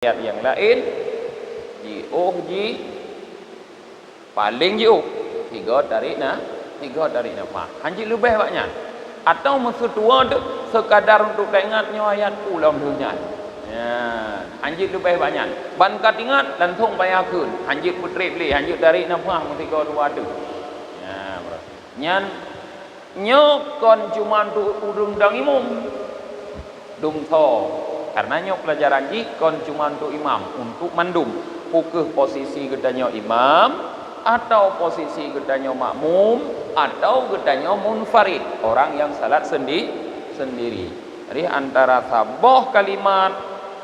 ayat yang lain ji paling ji tiga tarik nafas hanji lebih banyak atau maksud dua tu sekadar untuk ingatnya ayat ulang dunia ya hanji lebih banyak ban kat ingat lantung bayakun hanji putri beli hanji tarik nafas tiga dua tu ya bro nyan nyokon cuma tu udung dang imum dum tho karenanya pelajaran ji kon cuma untuk imam untuk mandum pukul posisi gedanya imam atau posisi gedanya makmum atau gedanya munfarid orang yang salat sendiri jadi antara saboh kalimat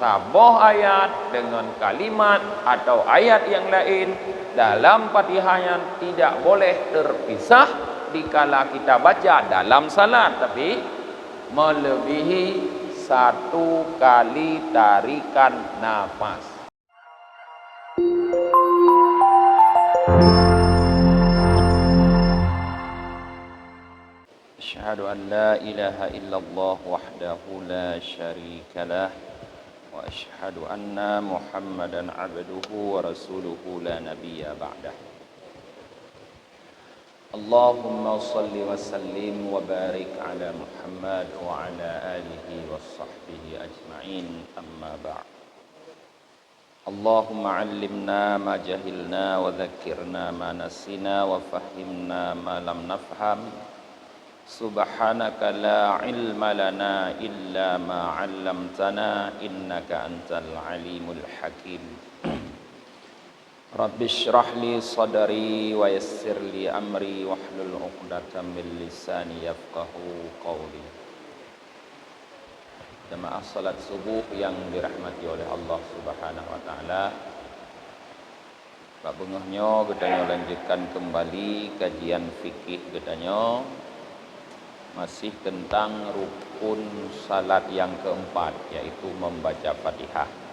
saboh ayat dengan kalimat atau ayat yang lain dalam Fatihahnya tidak boleh terpisah dikala kita baca dalam salat tapi melebihi satu kali tarikan nafas. Asyhadu an la ilaha illallah wahdahu la syarikalah wa asyhadu anna Muhammadan abduhu wa rasuluhu la nabiyya ba'dah. Allahumma salli wa sallim wa barik ala Muhammad wa ala alihi wa sahbihi ajma'in amma ba'd. Allahumma allimna ma jahilna wa dhakkirna ma nasina wa fahimna ma lam nafham. Subhanaka la ilma lana illa ma 'allamtana innaka antal alimul hakim. Rabbi shrah li sadri wa yassir li amri wahlul 'uqdatam min lisani yafqahu qawli. Jemaah salat subuh yang dirahmati oleh Allah Subhanahu wa taala. Pak bengahnya gedanya lanjutkan kembali kajian fikih gedanya masih tentang rukun salat yang keempat yaitu membaca Fatihah.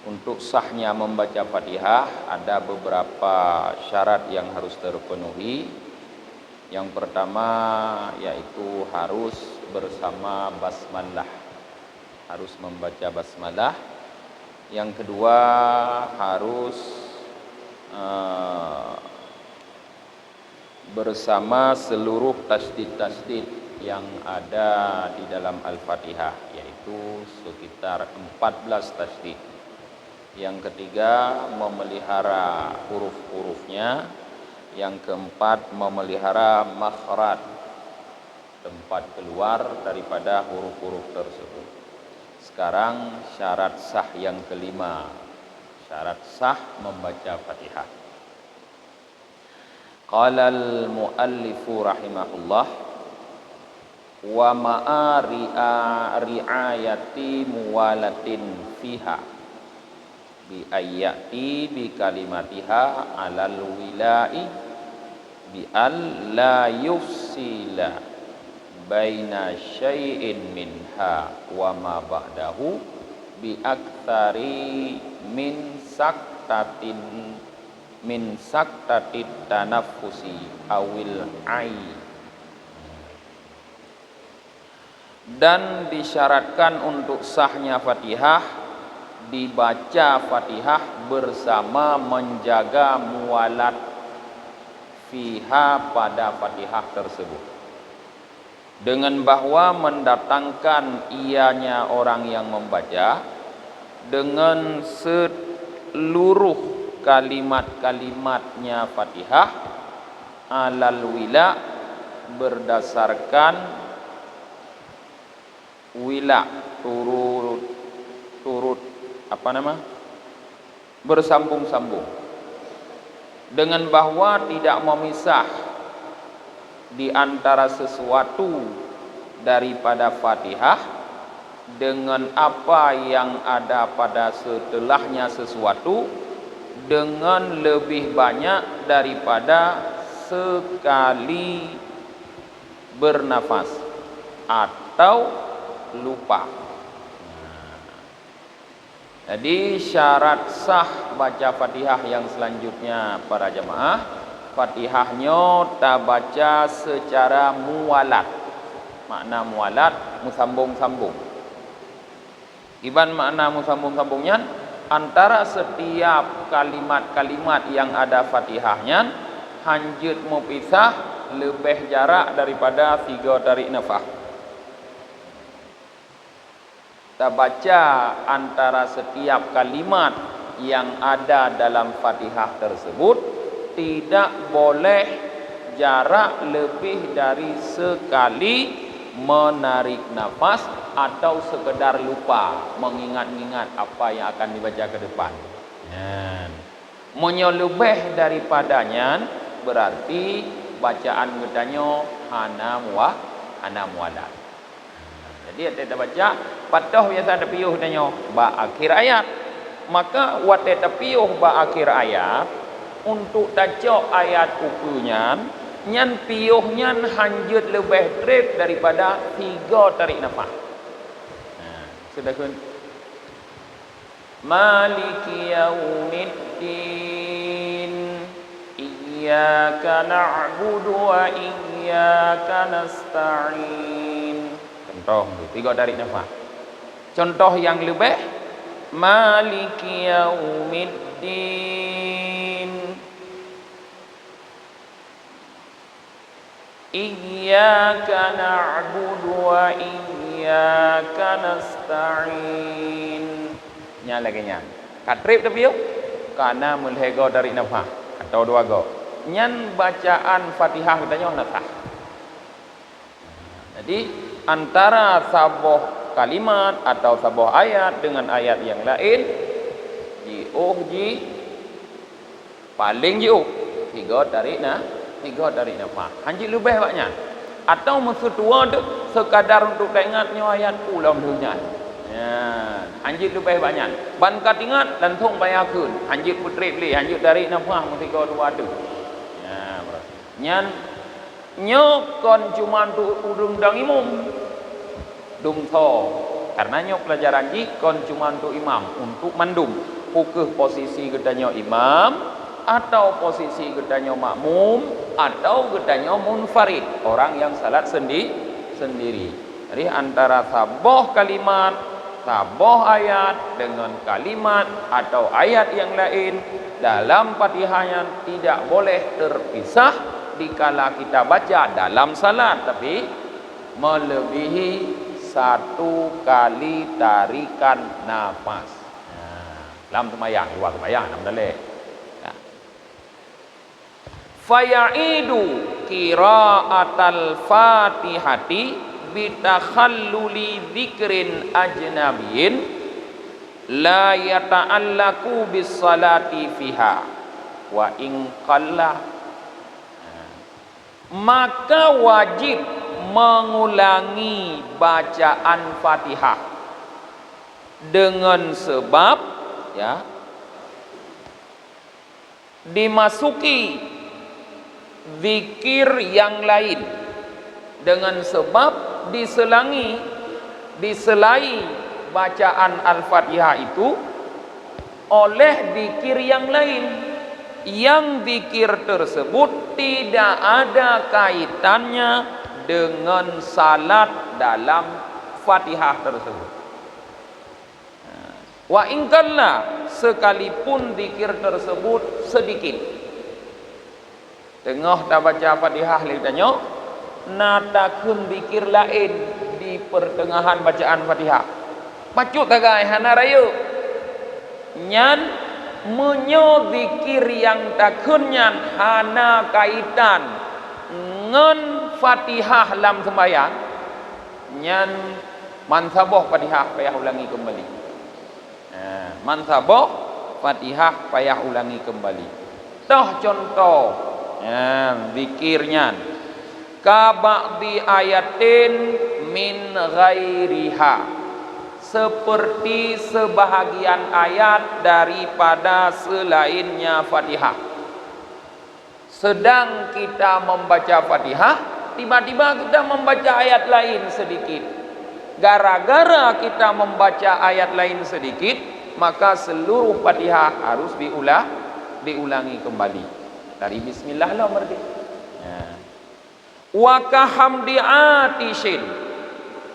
Untuk sahnya membaca Fatihah ada beberapa syarat yang harus terpenuhi. Yang pertama yaitu harus bersama basmalah. Harus membaca basmalah. Yang kedua harus bersama seluruh tasdid-tasdid yang ada di dalam Al-Fatihah yaitu sekitar 14 tasdid. Yang ketiga memelihara huruf-hurufnya. Yang keempat memelihara makhraj, tempat keluar daripada huruf-huruf tersebut. Sekarang syarat sah yang kelima, syarat sah membaca Fatihah. Qala al-muallifu rahimahullah wa ma'a ri'ayati muwalatin fiha bi ayati bi kalimatiha alal wilai bi al la yufsila baina syai'in minha wa ma ba'dahu bi aktsari min saktatit tanaffusi awil ai. Dan disyaratkan untuk sahnya Fatihah dibaca Fatihah bersama menjaga muwalat fiha pada Fatihah tersebut, dengan bahwa mendatangkan ianya orang yang membaca dengan seluruh kalimat-kalimatnya Fatihah alal wila, berdasarkan wila turut bersambung-sambung, dengan bahwa tidak memisah di antara sesuatu daripada Fatihah dengan apa yang ada pada setelahnya sesuatu dengan lebih banyak daripada sekali bernafas atau lupa. Jadi syarat sah baca Fatihah yang selanjutnya para jemaah, Fatihahnya tak baca secara muwalat. Makna muwalat, musambung-sambung. Iban makna sambung-sambungnya antara setiap kalimat-kalimat yang ada Fatihahnya hanjut mupisah lebih jarak daripada 3 tarik nafas. Kita baca antara setiap kalimat yang ada dalam Fatihah tersebut tidak boleh jarak lebih dari sekali menarik nafas atau sekedar lupa mengingat-ingat apa yang akan dibaca ke depan. Menyelebih daripadanya berarti bacaan gedanya hana mualat. Jadi kita baca patah biasa ada piuh danyo ba akhir ayat. Maka wat kita piuh ba akhir ayat untuk baca ayat ukunya nyan piuhnya hanjut lebih trip daripada 3 tarik nafas. Sudah kun Maliki yaumiddin iyyaka na'budu wa iyyaka nasta'in. Contoh 3 tarik nafas. Contoh yang lebih Maliki yaumiddin iyyaka na'budu wa iyyaka nasta'in. Nya lagi nya. Katrip tapi yuk. Karena mulhego dari nafas atau 2 go. Nyan bacaan Fatihah katanya nasah. Jadi antara saboh kalimat atau saboh ayat dengan ayat yang lain paling jauh 3 tarik nafas. Hanji lebih banyak. Atau maksud tua tu sekadar untuk ingatnya ayat ulang dunia. Hanji lebih banyak. Ban kat ingat langsung bayar kun. Hanji putri beli, hanji tarik nafas mesti kau dua tu. Nyan nyok kon cuma tu udung dang imam. Dum tho. Karena nyok pelajaran ji kon cuma tu imam untuk mandum. Pukul posisi gedanya imam atau posisi gedanya makmum atau gedanya munfarid, orang yang salat sendiri. Jadi antara saboh kalimat, saboh ayat dengan kalimat atau ayat yang lain dalam Fatihahnya tidak boleh terpisah dikala kita baca dalam salat, tapi melebihi 1 kali tarikan nafas. Dalam sembahyang, luar sembahyang nam daleh. Faya'idu qira'atal Fatihati bitakhalluli dzikrin ajnabiyyin la yata'allaku bis salati fiha wa in qalla. Maka wajib mengulangi bacaan Fatihah dengan sebab dimasuki zikir yang lain, dengan sebab diselai bacaan Al-Fatihah itu oleh zikir yang lain, yang zikir tersebut tidak ada kaitannya dengan salat dalam Fatihah tersebut. Wa ingkalla, sekalipun zikir tersebut sedikit. Tengah dah baca Fatihah lidahnya, natakeun zikir lain di pertengahan bacaan Fatihah. Pacut tagai hana rayu. Nyan menyo zikir yang takeunnya hana kaitan ngan Fatihah lam sembahyang. Nyan mansaboh Fatihah payah ulangi kembali. Mansaboh Fatihah payah ulangi kembali. Toh contoh zikirnya ka ba'di ayatin min ghairiha, seperti sebahagian ayat daripada selainnya Fatihah. Sedang kita membaca Fatihah, tiba-tiba kita membaca ayat lain sedikit. Gara-gara kita membaca ayat lain sedikit, maka seluruh Fatihah harus diulangi kembali. Dari bismillah lah berarti. Wa kahamdi atishin,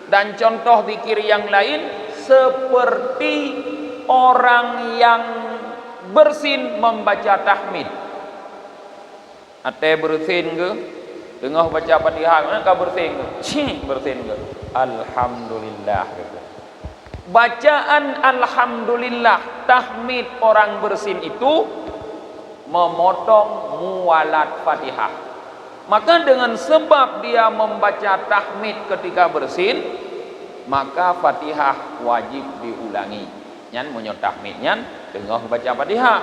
dan contoh zikir yang lain seperti orang yang bersin membaca tahmid. Ate bersin ke? Tengah baca Fatihah, mana bersin ke? Bersin ke? Alhamdulillah gitu. Bacaan alhamdulillah tahmid orang bersin itu memotong muwalat Fatihah. Maka dengan sebab dia membaca tahmid ketika bersin, maka Fatihah wajib diulangi. Nyan munyo tahmid nyan tengah baca Fatihah.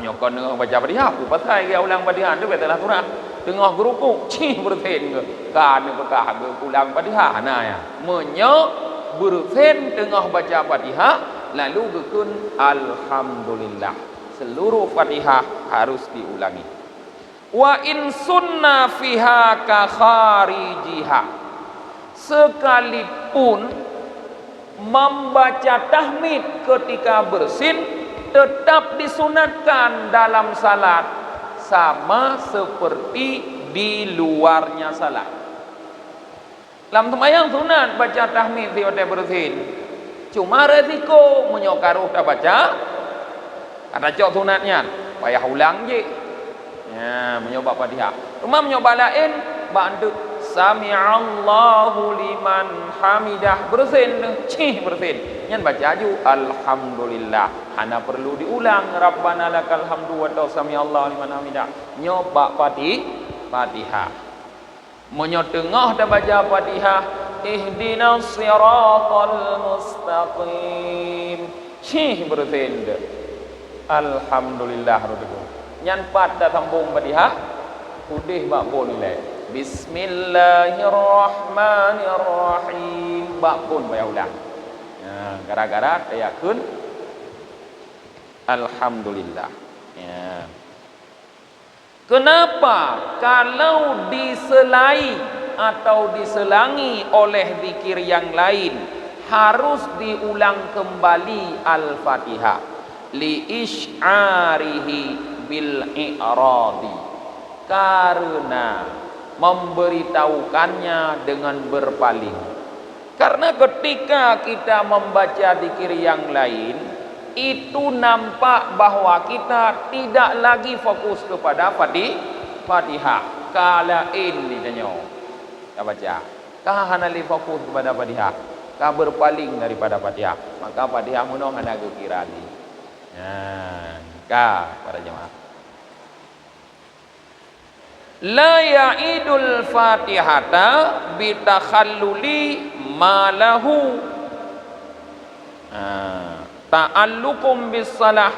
Menyokon tengah baca Fatihah, pasal dia ulang Fatihah tu betul surah. Tengah gerupuk bersin ke. Kan bekah ulang Fatihah nah ya. Menyo bersin tengah baca Fatihah lalu gekun alhamdulillah. Seluruh Fatihah harus diulangi. Wa in sunna fiha ka kharijiha. Sekalipun membaca tahmid ketika bersin tetap disunatkan dalam salat sama seperti di luarnya salat. Dalam sembahyang sunat baca tahmid di hotel bersin. Cuma resiko menyokaruh tak baca. Ada cok sunatnya, payah ulang je. Ya, menyoba Fatihah. Cuma menyoba lain, bantu Sami'allahu liman hamidah bersin, bersin. Nyan baca aju alhamdulillah. Hana perlu diulang Rabbana lakal hamdu wa sami'allahu liman hamidah. Nyoba Fatihah. Menyo tengah dah baca Fatihah, ihdinas siratal mustaqim. Bersin. Alhamdulillah rabbil. Nyan pat dah sambung Fatihah, udih bak pun nilai. Bismillahirrahmanirrahim. Bak pun bayar ulang. Ya, gara-gara tayakun alhamdulillah. Ya. Kenapa kalau diselai atau diselangi oleh zikir yang lain harus diulang kembali Al-Fatihah? Li isy'arihi bil i'radi, karena memberitahukannya dengan berpaling. Karena ketika kita membaca zikir yang lain itu nampak bahwa kita tidak lagi fokus kepada Fatihah. Kala ini ditanya kita baca kahana li fokus kepada Fatihah, ka berpaling daripada Fatihah, maka Fatihah munong hana gekirani. Nah, para jemaah. La ya'idul Fatihata bitakhalluli malahu ta'allukum bis salah.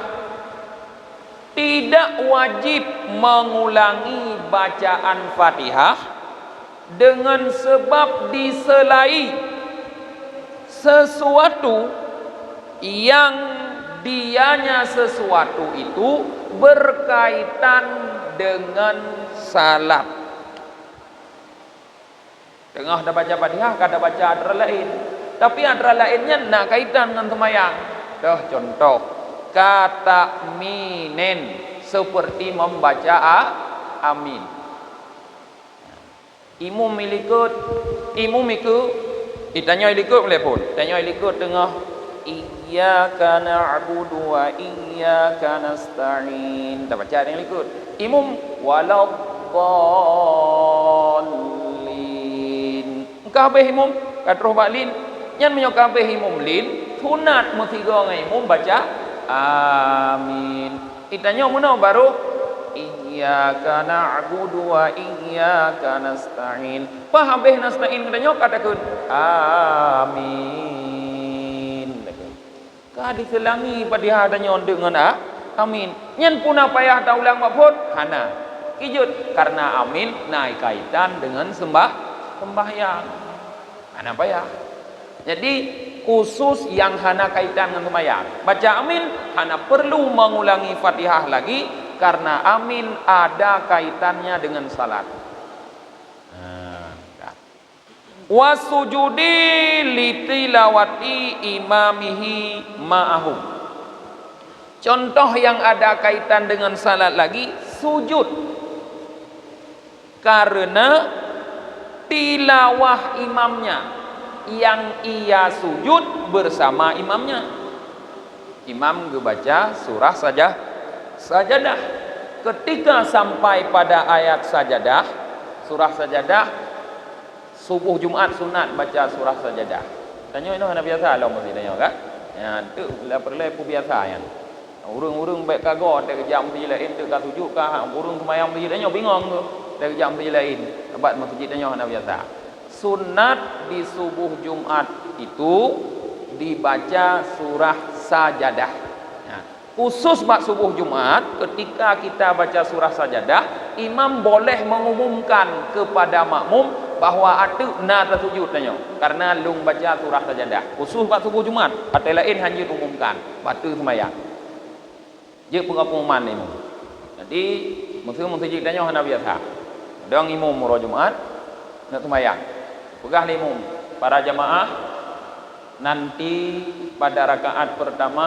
Tidak wajib mengulangi bacaan Fatihah dengan sebab diselai sesuatu yang dianya sesuatu itu berkaitan dengan salat. Tengah dah baca Fatihah, kada baca adra lain. Tapi adra lainnya nak kaitan dengan sembahyang. Dah contoh kata minen seperti membaca amin. Imum milikut, ditanya ilikut boleh pun. Tanya ilikut tengah iyyaka na'budu wa iyyaka nasta'in. Tak baca dengan ikut. Imum waladdallin. Engkau habis imum katruh baklin. Nyan menyok habis imum lin, sunat mesti go ngai imum baca amin. Itanya munau baru iyyaka na'budu wa iyyaka nasta'in. Pa habis nasta'in katanya katakan amin. Ka diselangi Fatihah adanya dengan amin. Nyan puna payah ta ulang pun hana. Kijut karena amin naik kaitan dengan sembahyang. Hana payah. Jadi khusus yang hana kaitan dengan sembahyang. Baca amin hana perlu mengulangi Fatihah lagi karena amin ada kaitannya dengan salat. Wasujudi litilawati imamihi ma'ahu. Contoh yang ada kaitan dengan salat lagi, sujud karena tilawah imamnya. yang ia sujud bersama imamnya. Imam baca surah sajadah. Ketika sampai pada ayat sajadah, surah sajadah, subuh Jumaat sunat baca surah sajadah. Tanya ini mana biasa lah mesti tanya kan? Ya, tu lah perlu biasa kan. Urung-urung baik kagak ada jam tu lain tu ka sujud ka urung sembahyang tu tanya bingung tu. Ada jam tu lain. Sebab masjid tanya mana biasa. Sunat di subuh Jumat itu dibaca surah sajadah. Ya. Khusus bab subuh Jumat, ketika kita baca surah sajadah, imam boleh mengumumkan kepada makmum bahawa ada na tersujud tanya. Karena lung baca surah sajadah. Khusus bab subuh Jumat, atau lain hanya umumkan batu sembahyang. Dia pengumuman ini. Jadi masjid tanya hana biasa. Dang imam murah Jumat nak sembahyang. Pegah imam para jamaah, nanti pada rakaat pertama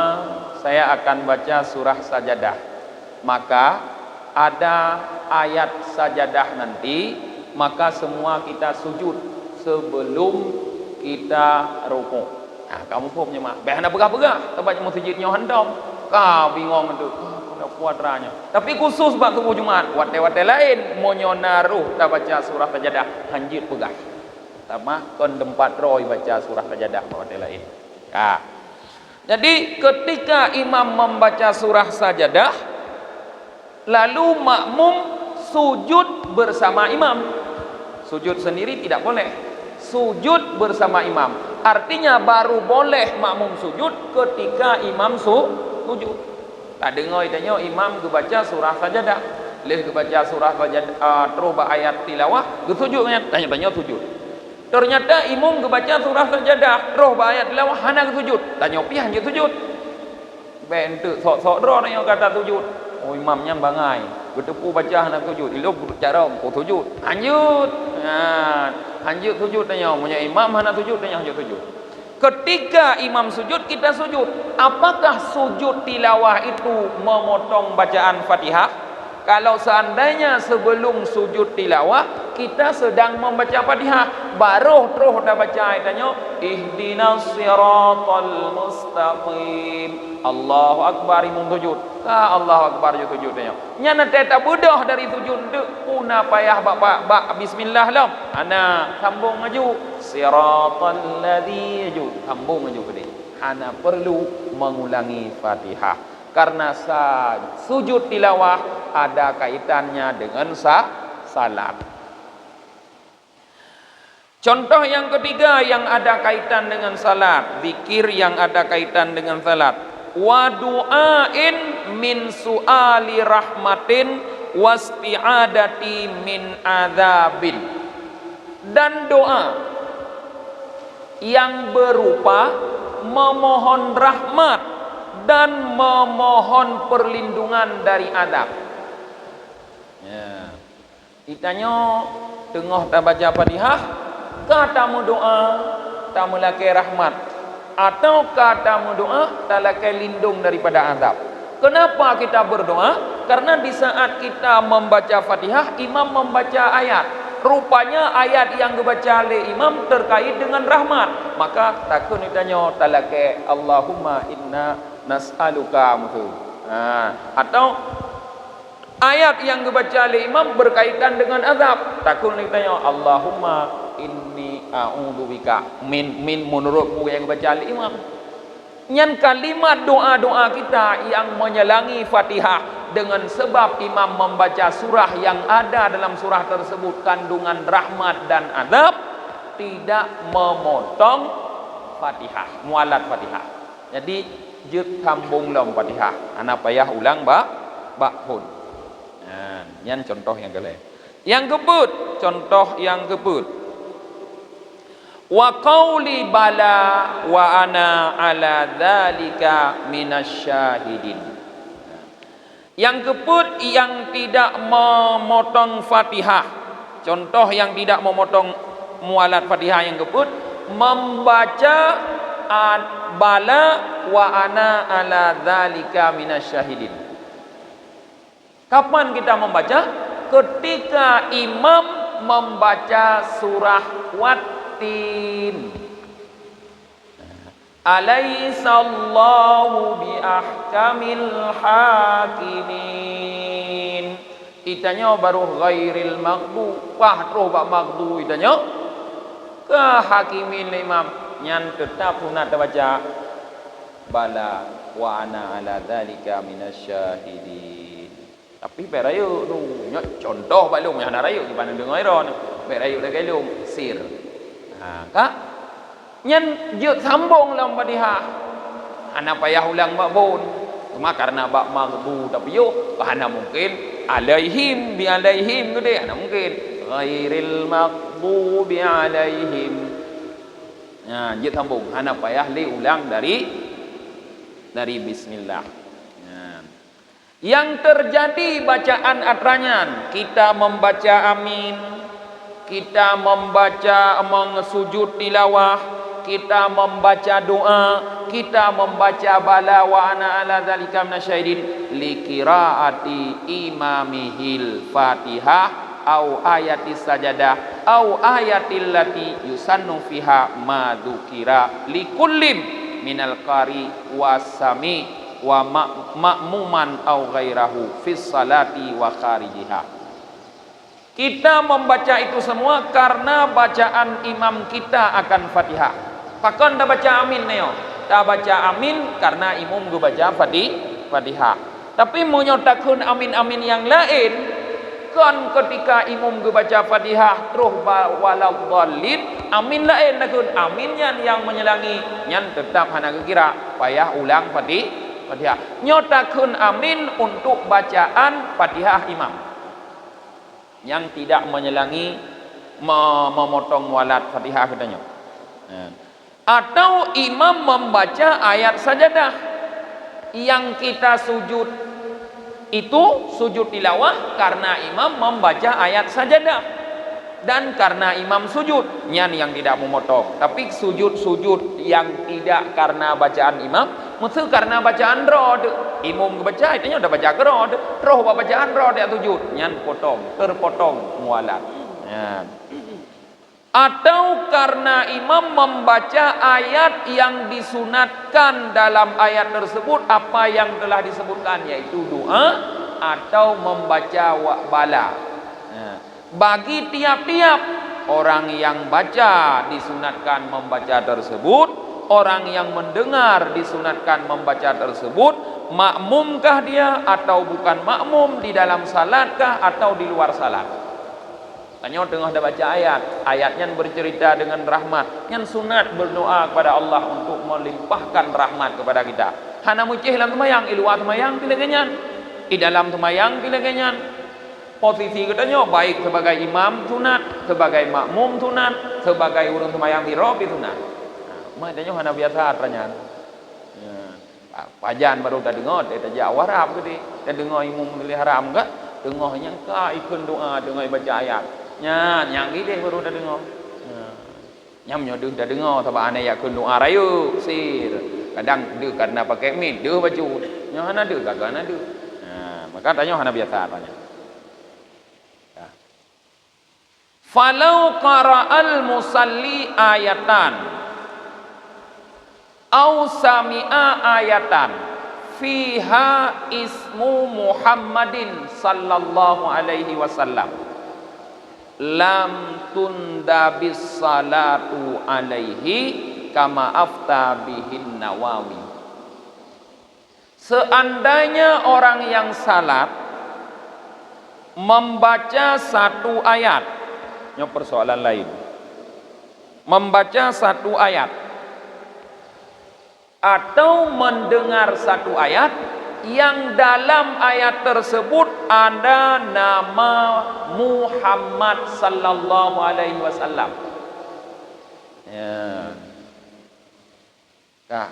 saya akan baca surah sajadah. Maka ada ayat sajadah nanti, maka semua kita sujud sebelum kita rukuk. Nah, kamu pun punya mak. Behana pegah-pegah, tempat masjidnya handam. Kau bingung tu. Nak kuadranya. Tapi khusus bab subuh Jumat, wate-wate lain monyona ruh tak baca surah sajadah, hanjit pegah. Sama kon tempat roy baca surah sajadah wate lain. Ya. Jadi ketika imam membaca surah sajadah, lalu makmum sujud bersama imam. Sujud sendiri tidak boleh. Sujud bersama imam. Artinya baru boleh makmum sujud ketika imam sujud. Tak dengar tanya imam baca surah sajadah. Leh baca surah sajadah terus ayat tilawah, sujud tanya sujud. Ternyata imam baca surah sajadah, terus ayat tilawah hana sujud. Tanya pi hanya sujud. Bentuk sok-sok ro tanya kata sujud. Oh imamnya bangai. Bertepu baca hana sujud. Ilu cara ko sujud. Lanjut. Lanjut sujud tanya. Punya imam hana sujud tanya lanjut sujud. Ketika imam sujud kita sujud. Apakah sujud tilawah itu memotong bacaan Fatihah? Kalau seandainya sebelum sujud tilawah kita sedang membaca Fatihah, baru terus dah baca ayatnya ihdinas siratal mustaqim. Allahu akbar imam sujud. Allahu akbar je sujud tanya. Nya nak tak budah dari sujud tu una payah bak bismillah lam. Ana sambung maju siratal ladzi sambung maju ke dia. Ana perlu mengulangi Fatihah karena sujud tilawah ada kaitannya dengan salat. Contoh yang ketiga yang ada kaitan dengan salat, zikir yang ada kaitan dengan salat. Wa du'ain min su'ali rahmatin wasti'adati min adzabin. Dan doa yang berupa memohon rahmat dan memohon perlindungan dari azab. Ya. Ditanya tengah tak baca Fatihah, katamu doa tamu laki rahmat atau katamu doa tak laki lindung daripada azab. Kenapa kita berdoa? Karena di saat kita membaca Fatihah, imam membaca ayat. Rupanya ayat yang dibaca oleh imam terkait dengan rahmat. Maka takun ditanya talake Allahumma inna nas'aluka mutu. Atau ayat yang dibaca oleh imam berkaitan dengan azab. Takun ditanya Allahumma inni a'udzubika min menurutmu yang dibaca oleh imam. Nyan kalimat doa-doa kita yang menyelangi Fatihah dengan sebab imam membaca surah yang ada dalam surah tersebut kandungan rahmat dan azab tidak memotong Fatihah, mualat Fatihah. Jadi jut sambung dalam Fatihah. Anak payah ulang pun. Yan contoh yang kelima. Yang kebut, contoh yang kebut. Wa qauli bala wa ana ala dzalika minasyahidin. Yang kebut yang tidak memotong Fatihah. Contoh yang tidak memotong mualat Fatihah yang kebut membaca bala wa ana ala dzalika minasyahidin. Kapan kita membaca? Ketika imam membaca surah Wat-Tin. Alaisallahu bi ahkamil hakimin. Itanya baru ghairil maghdu. Wah terus bak maghdu itanya. Ke hakimin imam nyan tetap sunat baca bala wa ana ala dzalika minasyahidin. Tapi berayu tu contoh balung yang ada rayu di pandang dengar iron. Berayu dah galung sir. Ha kak nyen je sambung dalam Fatihah. Ana payah ulang makbun. Cuma karena bak maghdu tapi yo bahana mungkin alaihim bi alaihim tu dia. Ana mungkin ghairil maghdubi alaihim. Ya, je sambung. Ana payah li ulang dari bismillah. Ya. Yang terjadi bacaan atranyan, kita membaca amin, kita membaca sujud tilawah, kita membaca doa, kita membaca bala wa ana ala zalika minasyahidin li qiraati imamihil Fatihah au ayatis sajadah au ayatil lati yusannu fiha ma dzukira li kullim minal qari wasami wa ma'muman au ghairahu fis salati wa kharijiha. Kita membaca itu semua karena bacaan imam kita akan Fatihah. Pakon dah baca amin neo. Dah baca amin karena imam gue baca Fatihah. Tapi menyotakun amin-amin yang lain kan ketika imam gue baca Fatihah terus waladhdallin amin lain nakun aminnya yang menyelangi nyan tetap hana kira payah ulang Fatihah. Nyotakun amin untuk bacaan Fatihah imam yang tidak menyelangi memotong walad Fatihah katanya. Atau imam membaca ayat sajadah yang kita sujud itu sujud tilawah karena imam membaca ayat sajadah dan karena imam sujud nyan yang tidak memotong. Tapi sujud yang tidak karena bacaan imam mesti karena bacaan rod. Imam baca itu udah baca rod, roh bacaan rod ya sujud nyan terpotong mualat. Ya. Atau karena imam membaca ayat yang disunatkan dalam ayat tersebut apa yang telah disebutkan yaitu doa atau membaca bala. Ya. Bagi tiap-tiap orang yang baca disunatkan membaca tersebut, orang yang mendengar disunatkan membaca tersebut, makmumkah dia atau bukan makmum, di dalam salatkah atau di luar salat. Tanya tengah dah baca ayatnya bercerita dengan rahmat, yang sunat berdoa kepada Allah untuk melimpahkan rahmat kepada kita. Hana mucih dalam tumayang, luar tumayang pilih kenyan, di dalam tumayang pilih kenyan. Posisi katanya baik sebagai imam sunat, sebagai makmum sunat, sebagai urang tumayang di rob sunat. Maknanya hana biasa atranya. Pajan baru dah dengar, dia tak jawab Arab ke dia. Dia dengar imam pilih haram ke? Dengar yang ka ikut doa, dengar baca ayat. Yang ini baru dah dengar. Nyamnya dah dengar sebab ana ya kun doa rayu sir. Kadang dia karena pakai min, dia baca. Yang hana dia kagak hana dia. Maka tanya hana biasa tanya. Falau qara'al musalli ayatan au sami'a ayatan fiha ismu Muhammadin sallallahu alaihi wasallam lam tunda bis salatu alaihi kama afta bihin Nawawi. Seandainya orang yang salat membaca satu ayat, ini persoalan lain, membaca satu ayat atau mendengar satu ayat yang dalam ayat tersebut ada nama Muhammad sallallahu alaihi wasallam. Ya. Kah,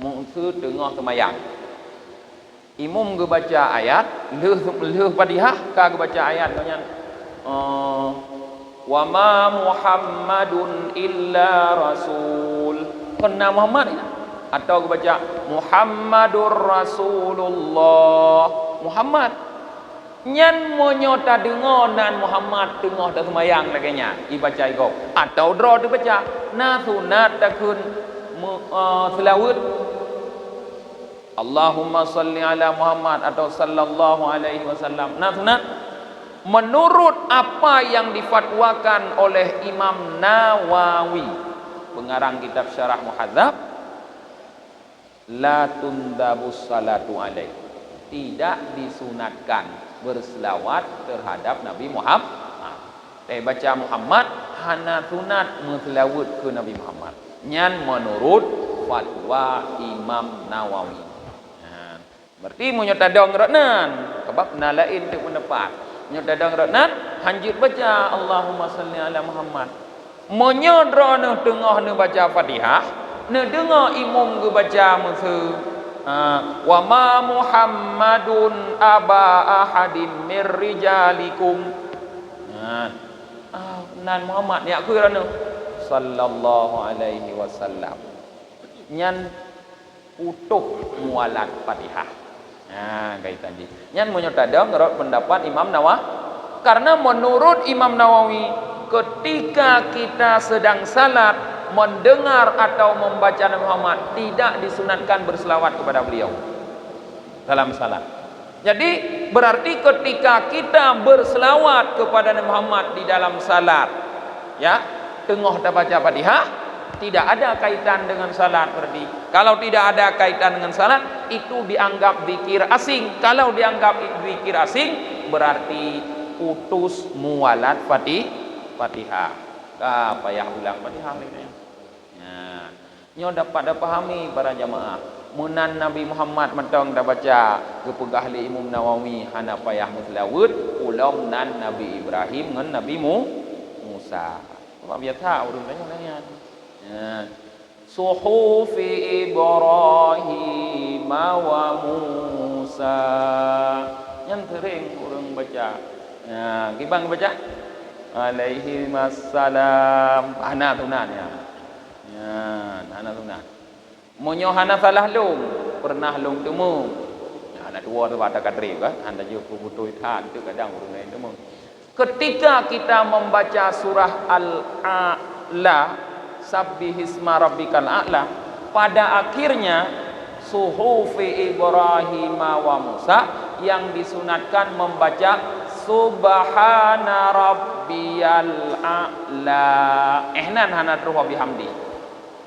maksud dengar semayang. Imam ge baca ayat, leuh Fatihah ka ge baca ayat banyak. Wa ma Muhammadun illa rasul. Kena Muhammad ya? Atau baca Muhammadur Rasulullah. Muhammad nyan monyota dengar dan Muhammad tengah dah semayang lagi nya dibaca iko atau draw dibaca na sunat takun selawat Allahumma salli ala Muhammad atau sallallahu alaihi wasallam. Nah, sunat menurut apa yang difatwakan oleh Imam Nawawi, pengarang kitab Syarah Muhadzab, la tundabus salatu alaihi, tidak disunatkan berselawat terhadap Nabi Muhammad. Baca Muhammad hana sunat berselawat ke Nabi Muhammad. Nyan menurut fatwa Imam Nawawi. Berarti menyotadong ratnan sebab nalain tu pendapat. Menyotadong ratnan hanjit baca Allahumma salli ala Muhammad. Menyodra ne tengah ne baca Fatihah, ne dengar imam ge baca masa wa ma Muhammadun aba ahadin mir rijalikum. Nan Muhammad ni aku rana sallallahu alaihi wasallam. Nyan utuh mualat Fatihah. Kaitan ni. Nyan menyotadong menurut pendapat Imam Nawawi. Karena menurut Imam Nawawi, ketika kita sedang salat mendengar atau membaca Nabi Muhammad, tidak disunatkan berselawat kepada beliau dalam salat. Jadi berarti ketika kita berselawat kepada Nabi Muhammad di dalam salat, ya, tengah baca Fatihah, tidak ada kaitan dengan salat. Berarti kalau tidak ada kaitan dengan salat, itu dianggap zikir asing. Kalau dianggap zikir asing, berarti putus mualat Fatihah. Payah ulang Fatihah ni. Nyo dapat pahami para jamaah. Munan Nabi Muhammad matang dah baca kepegah li Imam Nawawi hana payah muslawat ulam nan Nabi Ibrahim dengan Nabi Musa. Apa biasa urang tanya. Suhufi Ibrahim wa Musa. Yang sering orang baca. Gibang baca. Alaihi wassalam. Hana tunan ya. Hana tunan. Monyo hana salah long. Pernah long temu. Ada dua tu baca kadri kan. Anda juga butuh tan tu kadang orang lain temu. Ketika kita membaca surah Al-A'la, Sabbihisma rabbikal a'la, pada akhirnya suhufi Ibrahim wa Musa, yang disunatkan membaca subhana rabbiyal a'la. Ihnan hana ruha bihamdi.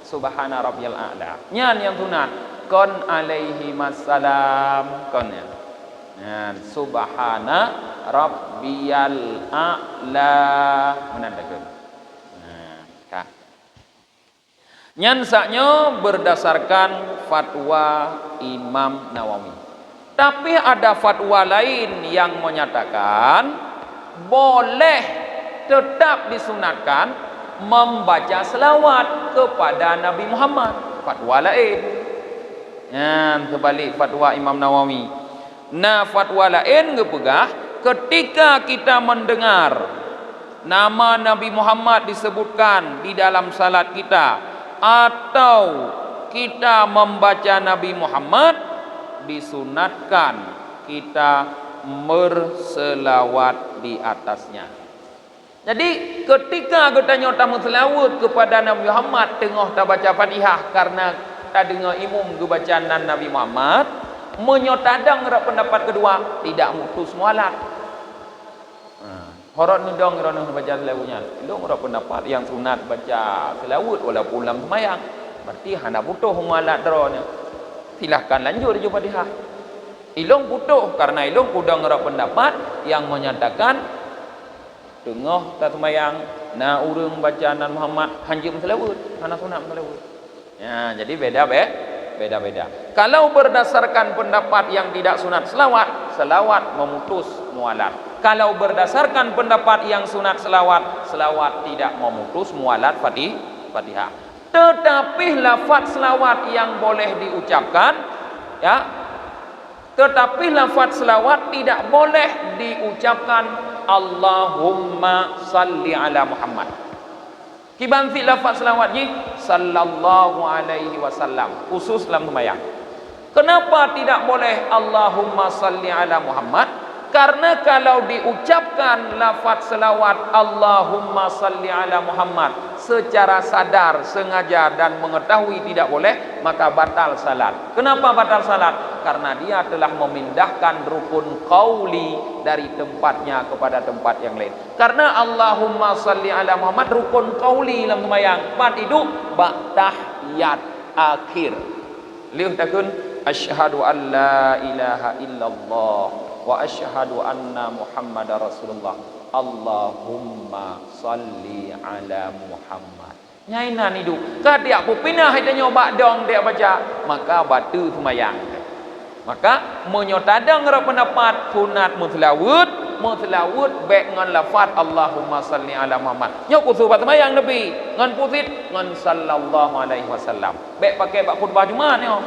Subhana rabbiyal a'la. Nyan yang sunat. Kon alaihi wassalam. Kon ya. Subhana rabbiyal a'la. Menandakan. Nyansaknya berdasarkan fatwa Imam Nawawi. Tapi ada fatwa lain yang menyatakan boleh tetap disunatkan membaca selawat kepada Nabi Muhammad. Fatwa lain. Kebalik fatwa Imam Nawawi. Nah, fatwa lain ngepegah ketika kita mendengar nama Nabi Muhammad disebutkan di dalam salat kita, atau kita membaca Nabi Muhammad, disunatkan kita berselawat di atasnya. Jadi ketika kita nyota berselawat kepada Nabi Muhammad tengah kita baca Fatihah, karena kita dengar imam bacaan Nabi Muhammad, menyotadang pendapat kedua, tidak mutus mualat. Horot nudong rono baca selawatnya. Ilung ora pendapat yang sunat baca selawat walaupun dalam sembahyang. Berarti hendak butuh mualat drone. Silahkan lanjut jumpa Fatihah. Ilung butuh karena ilung kudang ora pendapat yang menyatakan tengah tak sembahyang na urang bacaan Muhammad hanjim selawat, hana sunat selawat. Ya, jadi beda-beda. Kalau berdasarkan pendapat yang tidak sunat selawat memutus mualat. Kalau berdasarkan pendapat yang sunat selawat tidak memutus mualat Fatihah. Tetapi lafaz selawat yang boleh diucapkan, ya. Tetapi lafaz selawat tidak boleh diucapkan Allahumma salli ala Muhammad. Kiban fi lafaz selawat ni sallallahu alaihi wasallam, khusus dalam sembahyang. Kenapa tidak boleh Allahumma salli ala Muhammad? Karena kalau diucapkan lafaz selawat Allahumma salli ala Muhammad secara sadar, sengaja dan mengetahui tidak boleh, maka batal salat. Kenapa batal salat? Karena dia telah memindahkan rukun qauli dari tempatnya kepada tempat yang lain. Karena Allahumma salli ala Muhammad rukun qauli dalam sembahyang. Part itu bak tahiyat akhir. Lihat takun asyhadu an la ilaha illallah wa asyhadu anna Muhammadar Rasulullah. Allahumma salli ala Muhammad. Nyainan itu. Kadiak pupinah itu nyoba dong dia baca, maka batu sembahyang. Maka menyotadang pendapat sunat mutlawud baik dengan lafaz Allahumma salli ala Muhammad. Nyok kusubat sembahyang Nabi ngan pusit ngan sallallahu alaihi wasallam. Baik pakai bak khutbah Jumaat nyo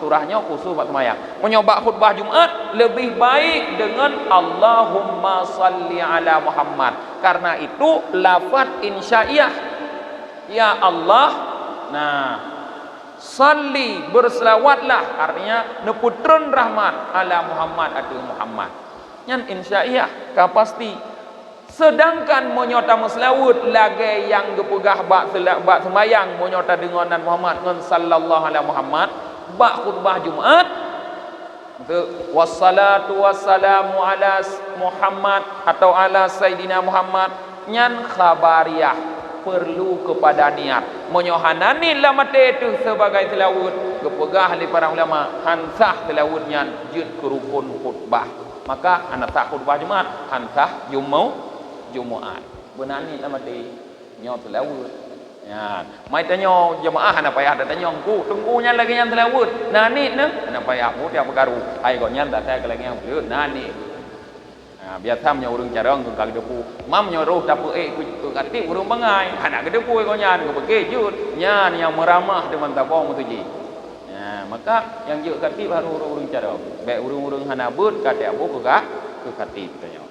surahnya kusubat sembahyang. Menyobak khutbah Jumaat lebih baik dengan Allahumma salli ala Muhammad. Karena itu lafaz insya'iyah. Ya Allah, nah salli berselawatlah artinya neputron rahmat ala Muhammad atau Muhammad. Nyan insya'iyah ka pasti. Sedangkan menyota meselawut lagi yang gepegah bak sembahyang menyota dengan Muhammad ngan sallallahu alaihi Muhammad bak khutbah Jumaat wassalatu wassalamu ala Muhammad atau ala Sayyidina Muhammad nyan khabariyah perlu kepada niat menyohanani lamate itu sebagai selawut gepegah li para ulama hansah selawutnya jud kerukun khutbah maka anak tak khutbah Jumaat hansah Jumaat benani lamate nyo selawut ya mai tanyo jemaah anak payah ada tanyo tunggunya lagi yang selawut nani anak payah mu dia pergaru ai go nyan tak saya lagi yang belut nani biasa nya urang carong ku kagedepu mam nya roh tapu ku kati urang bangai anak gedepu ko nyan ku bege jut nyan yang meramah dengan tabong mutuji ya maka yang juk kati baru urang carong baik urang-urang hanabut kate abu ke kati tanyo